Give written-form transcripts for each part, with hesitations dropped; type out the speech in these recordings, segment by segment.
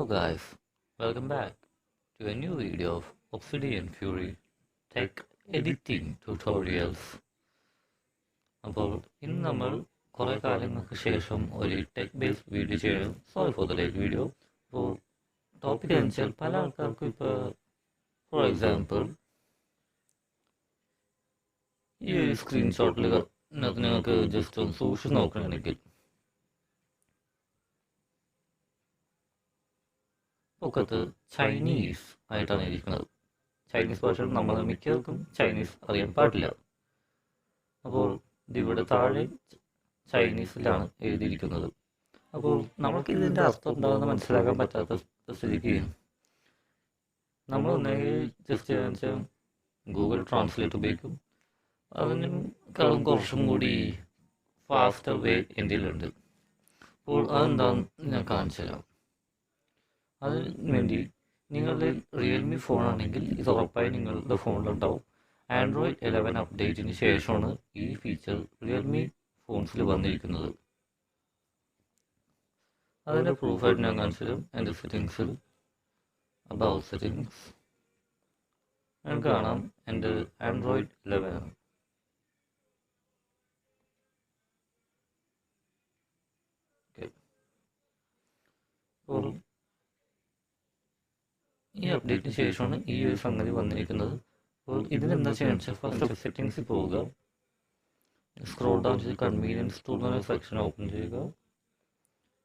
guys, welcome back to a new video of Obsidian Fury Tech Editing Tutorials. അപ്പോൾ ഇന്ന് നമ്മൾ കുറേ കാലങ്ങൾക്ക് ശേഷം ഒരു ടെക് ബേസ്ഡ് വീഡിയോ ചെയ്യണം. Sorry for the late video. അപ്പോൾ ടോപ്പിക് എന്ന് വെച്ചാൽ പല ആൾക്കാർക്കും ഇപ്പോൾ ഫോർ എക്സാമ്പിൾ ഈ സ്ക്രീൻഷോട്ടിൽ നിങ്ങൾക്ക് ജസ്റ്റ് ഒന്ന് സൂക്ഷിച്ച് നോക്കുകയാണെങ്കിൽ ഒക്കത്ത് ചൈനീസ് ആയിട്ടാണ് ഇരിക്കുന്നത്. ചൈനീസ് ഭാഷ നമ്മൾ മിക്കവർക്കും ചൈനീസ് അറിയാൻ പാടില്ല. അപ്പോൾ ഇവിടെ താഴെ ചൈനീസിലാണ് എഴുതിയിരിക്കുന്നത്. അപ്പോൾ നമുക്ക് ഇതിൻ്റെ അർത്ഥം എന്താണെന്ന് മനസ്സിലാക്കാൻ പറ്റാത്ത സ്ഥിതിക്ക് നമ്മൾ ഒന്നെങ്കിൽ ജസ്റ്റ് വെച്ചാൽ ഗൂഗിൾ ട്രാൻസ്ലേറ്റ് ഉപയോഗിക്കും. അതിനേക്കാളും കുറച്ചും കൂടി ഫാസ്റ്റർ വേ എന്തെങ്കിലുമുണ്ട്. അപ്പോൾ അതെന്താണെന്ന് ഞാൻ കാണിച്ചു തരാം. അതിന് വേണ്ടി നിങ്ങളുടെ റിയൽമി ഫോണാണെങ്കിൽ ഇത് ഉറപ്പായി നിങ്ങളുടെ ഫോണിലുണ്ടാവും. ആൻഡ്രോയിഡ് 11 അപ്ഡേറ്റിന് ശേഷമാണ് ഈ ഫീച്ചർ റിയൽമി ഫോൺസിൽ വന്നിരിക്കുന്നത്. അതിൻ്റെ പ്രൂഫായിട്ട് ഞാൻ കാണിച്ചത് എൻ്റെ സെറ്റിങ്സിൽ അബൌട്ട് സെറ്റിങ്സ് ഞാൻ കാണാം എൻ്റെ ആൻഡ്രോയിഡ് 11 ഓക്കെ. ഈ അപ്ഡേറ്റിന് ശേഷമാണ് ഈ ഒരു സംഗതി വന്നിരിക്കുന്നത്. അപ്പോൾ ഇതിനെന്താ ചെയ്യാന്ന് വെച്ചാൽ ഫസ്റ്റ് സെറ്റിങ്സിൽ പോവുക, സ്ക്രോൾ ഡൗൺ ചെയ്ത് കൺവീനിയൻസ് ടൂൾ എന്ന സെക്ഷൻ ഓപ്പൺ ചെയ്യുക.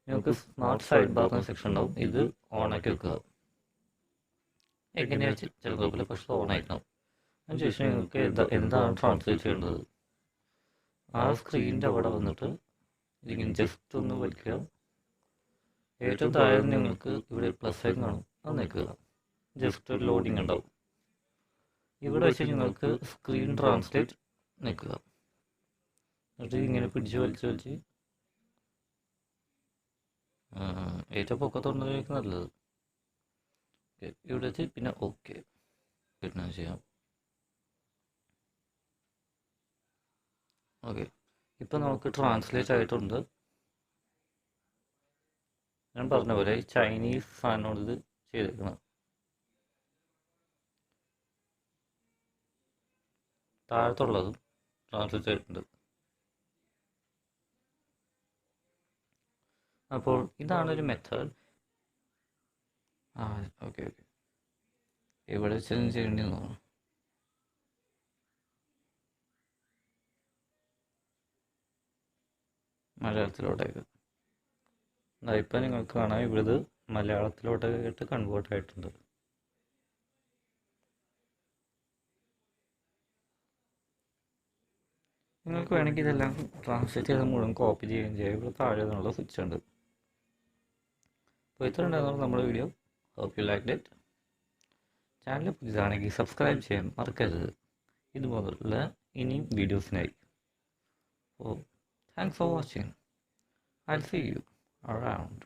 നിങ്ങൾക്ക് സ്മാർട്ട് സൈഡ് ബാർ എന്ന സെക്ഷൻ ഉണ്ടാവും. ഇത് ഓണാക്കി വെക്കുക. എങ്ങനെയാ ചില കുഴപ്പമില്ല, പക്ഷെ ഓണാക്കണം. അതിനുശേഷം നിങ്ങൾക്ക് എന്താണ് ട്രാൻസ്ലേറ്റ് ചെയ്യേണ്ടത് ആ സ്ക്രീനിൻ്റെ അവിടെ വന്നിട്ട് ഇതിങ്ങനെ ജസ്റ്റ് ഒന്ന് വയ്ക്കുക. ഏറ്റവും താഴെ നിങ്ങൾക്ക് ഇവിടെ പ്ലസ് സൈൻ കാണും, അത് നിൽക്കുക. ജസ്റ്റ് ഒരു ലോഡിങ് ഉണ്ടാവും. ഇവിടെ വെച്ച് നിങ്ങൾക്ക് സ്ക്രീൻ ട്രാൻസ്ലേറ്റ് നിൽക്കുക. എന്നിട്ട് ഇങ്ങനെ പിടിച്ച് വലിച്ച് ഏറ്റവും പൊക്കത്തോണ്ടായിരിക്കും നല്ലത്. ഇവിടെ വെച്ച് പിന്നെ ഓക്കെ പിന്നെ ചെയ്യാം. ഓക്കെ, ഇപ്പം നമുക്ക് ട്രാൻസ്ലേറ്റ് ആയിട്ടുണ്ട്. ഞാൻ പറഞ്ഞ പോലെ ചൈനീസ് സാധനോട് ഇത് ചെയ്തേക്കണം. താഴത്തുള്ളതും ട്രാൻസ്ലേറ്റ് ആയിട്ടുണ്ട്. അപ്പോൾ ഇതാണൊരു മെത്തേഡ്. ഓക്കെ ഓക്കെ, ഇവിടെ ചേഞ്ച് ചെയ്യേണ്ടി തോന്നുന്നു. മലയാളത്തിലോട്ടേക്ക് ഇപ്പം നിങ്ങൾക്ക് കാണാം ഇവിടെ മലയാളത്തിലോട്ടേക്ക് കൺവേർട്ട് ആയിട്ടുണ്ട്. നിങ്ങൾക്ക് വേണമെങ്കിൽ ഇതെല്ലാം ട്രാൻസ്ലേറ്റ് ചെയ്ത് മുഴുവൻ കോപ്പി ചെയ്യുകയും ചെയ്യാം. ഇവിടെ താഴെ നിന്നുള്ള സ്വിച്ച് ഉണ്ട്. അപ്പോൾ ഇത്ര ഉണ്ടായിരുന്നു നമ്മുടെ video. Hope you like it. Channel പുതിയതാണെങ്കിൽ സബ്സ്ക്രൈബ് ചെയ്യാൻ മറക്കരുത് ഇതുപോലുള്ള ഇനിയും വീഡിയോസിനായി. അപ്പോൾ thanks for watching. I'll see you around.